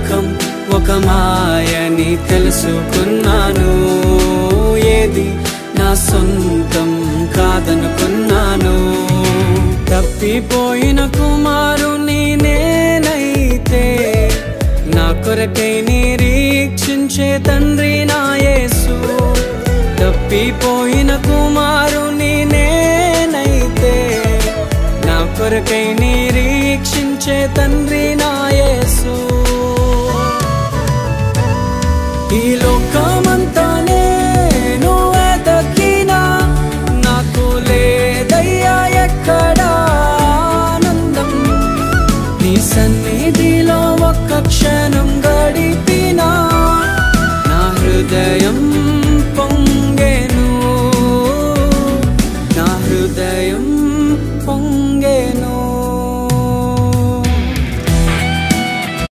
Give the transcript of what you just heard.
లోకం ఒక మాయని తెలుసుకున్నాను. ఏది నా సొంతం కాదనుకున్నాను. తప్పిపోయిన కుమారుని నేనైతే నా కొరకై నిరీక్షించే తండ్రి నా యేసు. తప్పిపోయిన కుమారుని నేనైతే నా కొరకై నిరీక్షించే తండ్రి